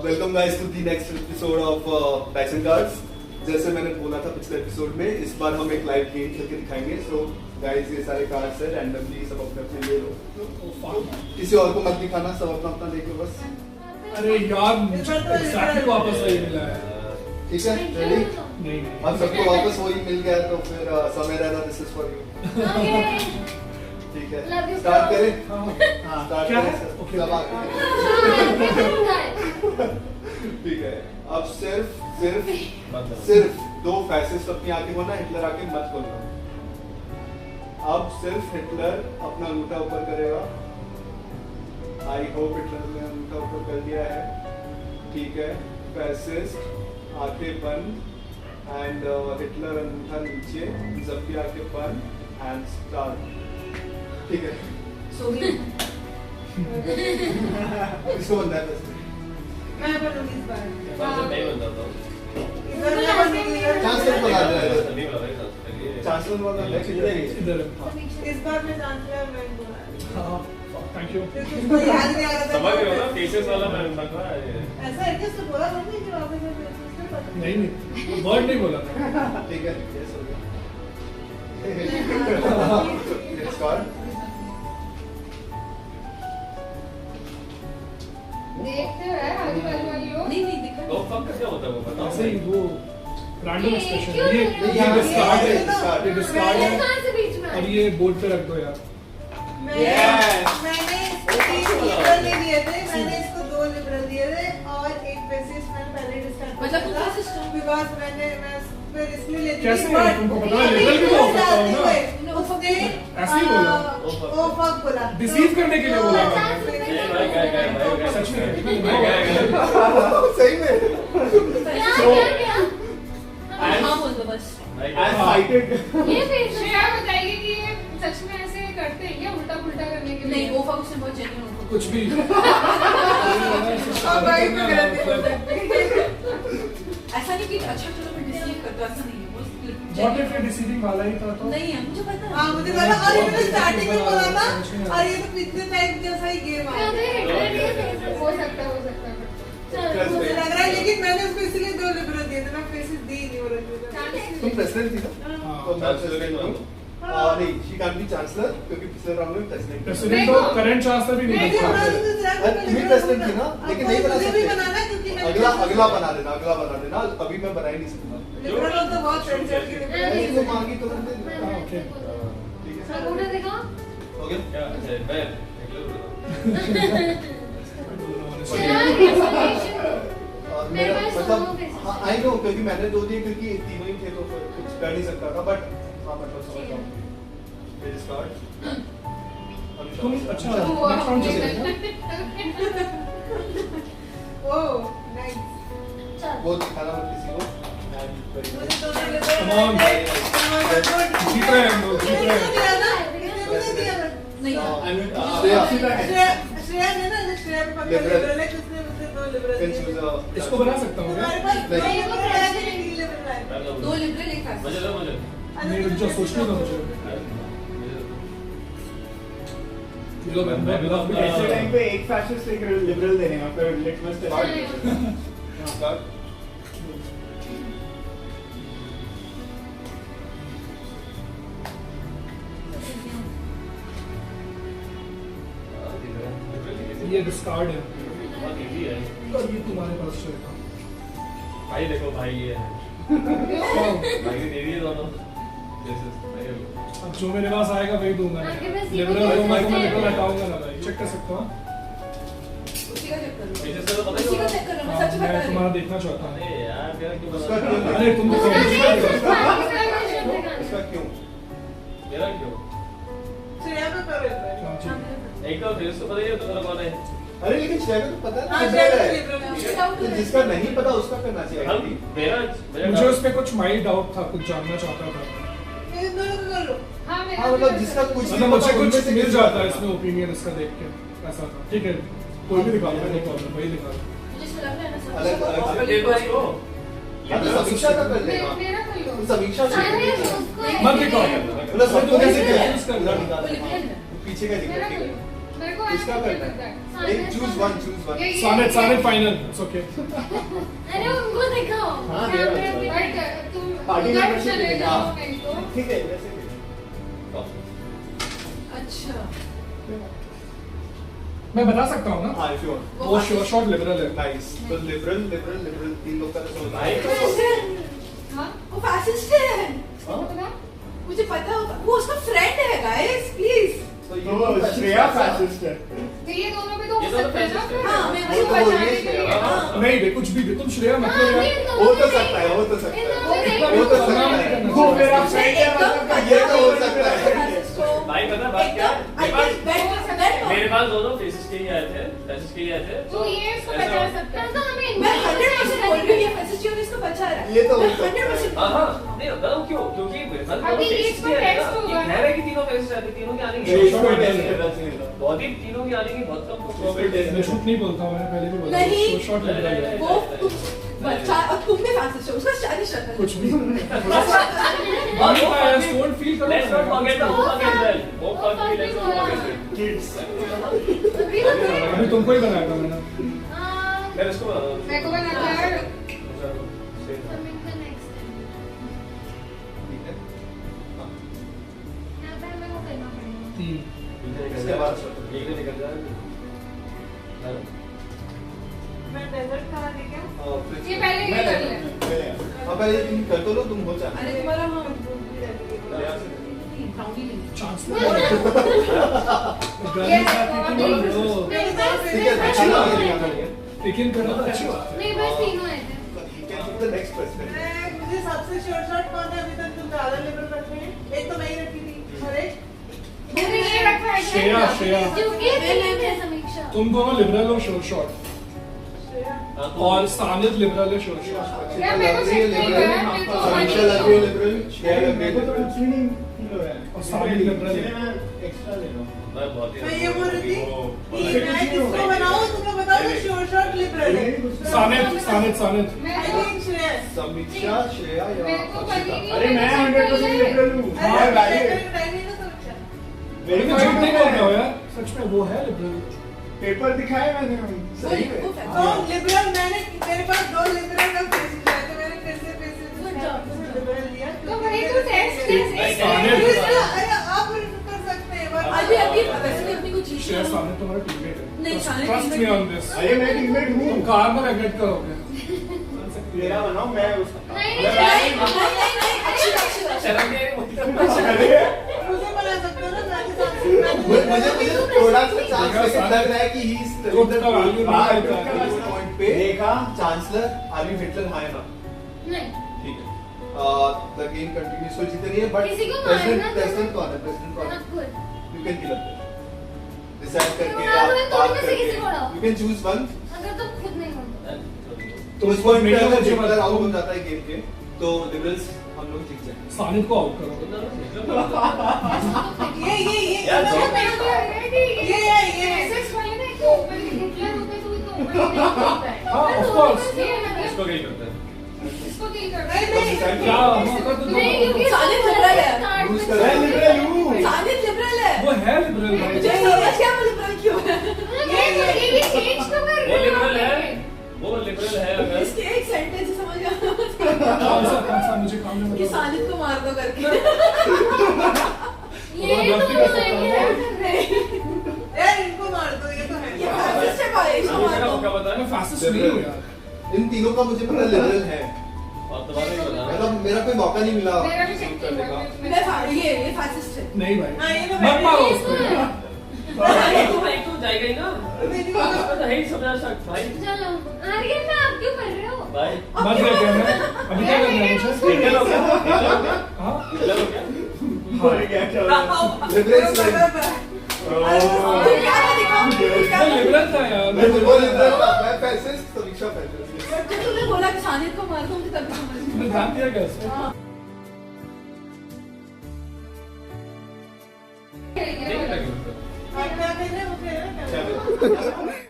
Welcome guys to the next episode of passion cards. जैसे मैंने बोला था पिछले एपिसोड में, इस बार हम एक लाइव गेम खेल के दिखाएंगे। सो गाइस ये सारे कार्ड्स है, रैंडमली सब अपने अपने ले लो, किसी और को मत दिखाना, सब अपना अपना देख लो बस। अरे यार मुझे एग्जैक्टली वापस वही मिला है। ठीक है, रेडी? नहीं अब सबको वापस वही मिल गया तो फिर समय रहना, दिस इज फॉर यू। ठीक है, स्टार्ट करें? हाँ स्टार्ट क्या है? करें। ओके सब आगे। ठीक है, अब सिर्फ दो फैसिस्ट अपनी आंखें खोलना, हिटलर आके मत खोलना। अब सिर्फ हिटलर अपना अंगूठा ऊपर करेगा। आई होप हिटलर ने अंगूठा ऊपर कर दिया है। ठीक है, फैसिस्ट आंखें बंद एंड हिटलर अंगूठा नीचे, सबकी आंखें बंद एंड स्टार्ट। ठीक है, इसको बनना है बस। मैं बनूंगी इस बार। चांसलर बना दो, चांसलर बना दो, किधर है? इधर इस बार मैं चांसलर बनूंगा। हाँ थैंक यू। क्योंकि उसको याद नहीं आ रहा था। समझ रहे हो ना, फेसेस वाला मैं बनता है। ऐसा एडजस्ट तो बोला था कि वापस मैं उसको पता नहीं वर्ड नहीं बोला था। ठीक है, यस हो गया। Next card. देखते हो यार आजू बाजू वाली लोग। नहीं दिखा। दो फक का क्या होता है वो बताओ। ऐसे ही वो रैंडम एक्सप्रेशन क्यों ये नहीं? डिस्कार्ड है, ये ये डिस्कार्ड है कहाँ से बीच में और ये बोर्ड पे रख दो यार। मैंने इसको 3 लिबरल नहीं दिए थे, मैंने इसको 2 लिबरल दिए थे और एक बेसिस मैंने पहले डिस्कस किया मतलब था सिस्टम बिकॉज़ मैं फिर इसलिए लेती कैसे थी, है? but तुमको पता है लिबरल भी तो हो सकता हो ना। उसने ऐसे ही बोला। ओ फक बोला डिसीव करने के लिए बोला मैंने। सच में सही में क्या हाँ बोल दो बस। as cited। ये फिर श्रेया बताइए कि ये सच में ऐसे करते हैं क्या उल्टा पुल्टा करने के लिए? नहीं वो फंक्शन बहुत जेन्युइन होगा। कुछ भी और भाई को गलती हो सकती है। ऐसा नहीं कि अच्छा चलो मैं डिसीव करता हूं, ऐसा नहीं है। वो व्हाट इफ ये डिसीविंग वाला ही था तो नहीं है मुझे पता है। हाँ मुझे लगा और ये मैंने स्टार्टिंग में बोला था और ये तो पिछले टाइम जैसा ही गेम आ क्या गया। हो सकता है चलो मुझे लग रहा है लेकिन मैंने उसको इसलिए 2 लिबरल दिए थे, मैं फेसेस दी नहीं वो रखी तुम प्रेसिडेंट थी ना? हाँ। तो मैं प्रेसिडेंट हूँ। नहीं, शी कैन बी चांसलर क्योंकि पिछले राउंड में प्रेसिडेंट थी। प्रेसिडेंट तो करंट चांसलर भी नहीं बन सकता। तुम भी प्रेसिडेंट थी ना, लेकिन नहीं बना मुझे भी सकते। बनाना क्योंकि मैंने अगला बना देना, अभी मैं बना ही नहीं सकता। लिबरल तो बहुत सेंसिटिव की ऐसे तो मांगी तो दे दो। हाँ, ओके। ठीक है, अंगूठा दिखाओ। हो गया? क्या अच्छा मैं और मेरे मेरा पास मतलब दोनों faces हाँ आई नो, क्योंकि मैंने 2 दिए क्योंकि तीनों ही थे तो फिर कुछ कर नहीं सकता था, बट हाँ मतलब समझ रहा हूँ। ये स्टार्ट। तुम अच्छा वो नेक्स्ट राउंड चलेगा। Oh nice. वो दिखाना मत किसी को। मुझे तो Come on, जीत रहे हैं हम लोग, जीत रहे हैं। नहीं श्रेया ने ना श्रेया पे पकड़ लिबरल है, उसने मुझे 2 लिबरल दिए। इसको बना सकता हूँ क्या? तुम्हारे पास 2 लिबरल है कि 3 लिबरल है? दो लिबरल एक फैसिस्ट। मुझे नहीं रुक जाओ, सोचने दो मुझे। लो मैं ऐसे टाइम पे एक फैसिस्ट एक लिबरल देने का फिर लिटमस टेस्ट। स्टार्ट। ये डिस्कार्ड है बहुत इजी है और ये तुम्हारे पास चलेगा। भाई। देखो भाई ये है भाई ने दे दिए दोनों जैसे अब जो मेरे पास आएगा वही दूंगा। आपके पास लिबरल ये दूंगा तो मैं है। लिबरल हटाऊंगा ना भाई, चेक कर सकता हूँ। उसी का चेक करो। फेसेस का तो पता ही उसी का होगा। चेक करो, मैं हाँ, सच बता मैं रही हूँ। तुम्हारा देखना चाहता हूँ। अरे यार मेरा क्यों उसका बता क्यों? अरे तुम तो उसका क्यों? मेरा क्यों श्रेया पे करो इस बार। एक तो फेस तो पता ही है तुम्हारा कौन है। अरे लेकिन श्रेया को तो पता हाँ है श्रेया ना, पे है। लिबरल है। मुझे डाउट तो है। जिसका नहीं पता उसका करना चाहिए। हम मेरा मुझे उस पे कुछ माइल्ड डाउट था, कुछ जानना चाहता था। इन दोनों को कर लो। हाँ मेरा हाँ मतलब जिसका कुछ मतलब नहीं मुझे पता, कुछ उनमें से मिल किसी जाता को है इसमें ओपिनियन इसका देख के, ऐसा था। ठीक है कोई भी दिखा लो, नो प्रॉब्लम, वही दिखा लो। मुझे इसमें लग रहा है ना सब अलग- अलग- अबे दे दो इसको। हाँ, तो समीक्षा का कर लेना। मेरा कर लो। तो समीक्षा से अरे उसको मत दिखाओ। मतलब सबको कैसे confuse कर रहा है। पूरा निकाल वो लिबरल है। पीछे का मेरा दिखा, कर ठीक लो। है। मेरे को किसका करना है? एक choose one Sanit final, it's okay. अरे उनको दिखाओ हाँ, कैमरे दे में। रहा बट तुम पार्टी उधर मेंबरशिप चले देना। जाओ नहीं तो ठीक है वैसे भी। अच्छा मैं बता सकता हूँ ना, हाँ if you want. वो शॉर्ट लिबरल है। Nice. तो लिबरल तीन लोग का तो समझ भाई आया। हाँ वो फैसिस्ट है, पता मुझे पता होगा, वो उसका फ्रेंड है गाइस, प्लीज। तो तो श्रेया फैसिस्ट है। तो ये दोनों पे तो ये हो दोनों सकता है ना fascist फिर। है। हाँ, मैं वही वो तो बचाने बोलिए के लिए। श्रेया। हाँ। नहीं बे, कुछ भी तुम श्रेया हाँ, मतलब यार, इन दोनों हो तो में सकता है, हो तो सकता है। इन दोनों में वो तो सकता है। वो मेरा फ्रेंड है एकदम मतलब ये तो हो सकता है। भाई पता है बात क्या है? मेरे पास दोनों फेसेस के ही आए थे, फेसेस के ही आए थे। तो ये इसको ऐसा- बचा सकता है तो हमें मैं 100% बोल रही हूँ, ये फैसिस्ट है और इसको बचा रहा है। ये तो हो मैं सकता है। 100% हाँ हाँ, नहीं होता हूँ क्यों? क्योंकि मेरे पास दोनों अभी faces इसको के आए text ना। होगा ये ना। कह रहे हैं कि तीनों faces आए थे, तीनों के आने की इसको बहुत टेस्ट करना चाहिए था। ही तीनों के आने की बहुत कम इसको possibility टेस्ट है। मैं झूठ नहीं बोलता हूँ, मैंने पहले भी बोला नहीं। वो शॉर्ट लिबरल है। वो तुम बच्चा और तुम भी फैसिस्ट हो, उसका शादी शक्ल है। कुछ भी और वो डोंट फील करो। Let's not forget the hope again. Hope for me, let's not forget it. Kids. अभी तो अभी तुमको ही बनाया था मैंने। मैं इसको बता दूँ। मेरे को बनाना है ठीक है। हाँ। यहाँ पे हमें वो करना पड़ेगा। 3 इसके बाद एक दिन निकल जाए। मैं डेजर्ट खाना लेके आऊं? ये पहले ये कर ले। हाँ पहले तुम कर तो लो, तुम हो जाए। अरे तुम्हारा हाँ चांस ये नहीं। ठीक है, अच्छा लगा ये। लेकिन करो तो अच्छी बात है। नहीं बस तीनों आए थे। You can put the next question. मुझे सबसे शॉर्ट शॉर्ट कौन है अभी तक तुम ज्यादा लिबरल रख रहे हैं? एक तो मैं ही रखी थी और एक मैंने ये रखा है श्रेया। क्योंकि मैं समीक्षा तुम दोनों लिबरल हो शॉर्ट श्रेया। और सानित लिबरल है शॉर्ट। यार मेरे को check नहीं करा, मेरे को समीक्षा लग रही है liberal, श्रेया लग रही मेरे है को तो liberal। कुछ भी नहीं फील हो रहा है। और सारी लिबरल है। इसलिए मैं एक्स्ट्रा ले रहा हूँ। मैं बहुत ही मैं ये बोल रही थी कि वो- मैं किसको बनाऊं तुम लोग बताओ जो शॉर्ट शॉर्ट लिबरल है। सानित I think श्रेया। समीक्षा, श्रेया या मेरे को अक्षिता। बनी अरे मैं 100% लिबरल हूँ। अरे हाँ, मैं valid। टाइम नहीं ना समीक्षा। मैं झूठ नहीं बोल रहा हूँ यार, सच में वो है लिबरल। पेपर दिखाए मैंने सही है। तो लिबरल मैंने मेरे पास दो लिबरल का फेस है तो मैंने फिर से लिबरल दिया। तो भाई तू टेस्ट अरे आप कर सकते हैं बस अभी अभी वैसे भी अपनी को जीत श्रेया सानित तुम्हारा टीममेट है। नहीं, Sanit trust me teammate on this. अरे मैं टीममेट हूँ। तुम कार में रेगरेट करोगे। तेरा बनाओ मैं उसका। नहीं नहीं अच्छी शर्म नहीं आई मुझे। अरे मुझे बना सकते हो ना ताकि मुझे थोड़ा सा चांस लग रहा है कि ही इज खुद का value नहीं बात करता है। पॉइंट पे देखा चांसलर आर्मी हिटलर हाँ है ना, नहीं ठीक है। द गेम कंटिन्यूस हो जीत रही है बट किसी को प्रेसिडेंट मारना प्रेसिडेंट कौन है? प्रेसिडेंट कौन है? आप खुद यू कैन किल डिसाइड करके उड़ा दो, आप तुम बात में से करके किसी को उड़ाओ। You can choose one. अगर तुम खुद नहीं हो तो उस पॉइंट पे मेरे अगर को हिटलर जब- आउट हो जाता है गेम के तो लिबरल्स हम लोग जीत जाएंगे। सानित को आउट करो। ये यार, तो दो- मेरे को लग रहा है कि ये SS वाले ना एक तो ऊपर हिटलर होता है तो वो तो ऊपर नहीं होता है हाँ, पर of दोनों course। में से मतलब इसको क्या करते हैं? इसको किल कर नहीं, नहीं। क्या मौका तो दो। नहीं क्योंकि सानित लिबरल है। Bruce का मैं लिबरल हूँ। सानित लिबरल है। वो है लिबरल भाई। मुझे समझ क्या वो लिबरल क्यों है? ये भी चेंज तो कर वो लिबरल है। वो लिबरल है अगर इसके एक सेंटेंस से समझ गया कौन सा मुझे काम में कि बताओ। सानित को मार दो करके। ये तो गलती कर सकता हूँ। यार इनको मार दो ये तो है ये फैसिस्ट है भाई, इसको मार दो। क्या पता है? मैं फैसिस्ट नहीं हूँ यार। इन तीनों का मुझे पता लिबरल है, और तुम्हारा ही बताना। मतलब मेरा कोई मौका नहीं मिला मेरा भी shoot करने का। ये फैसिस्ट है। नहीं भाई, हाँ, ये तो मत मैं- मारो ये उसको। तो है। एक तो जाएगा ही ना। नहीं, तो नहीं समझा सकता भाई। चलो आर्यन में आप क्यों कर रहे हो भाई मत ले क्या मैं अभी क्या करना है मुझे? हिटलर हो गया? हिटलर हो गया? हाँ हिटलर हो गया? बोल क्या चल रहा है? लिबरल्स लाइन तुम क्या है दिखाओ, तुम क्या वो है? लिबरल था यार। मैं तो बोल लिबरल था, मैं फैसिस्ट, समीक्षा फैसिस्ट। जब तूने बोला कि सानित को मार दो मुझे तभी समझ मैं में ध्यान दिया कैसे? हाँ। नहीं लगे उसको। आप क्या कह रहे हो? वो कह रहे हो क्या? चलो।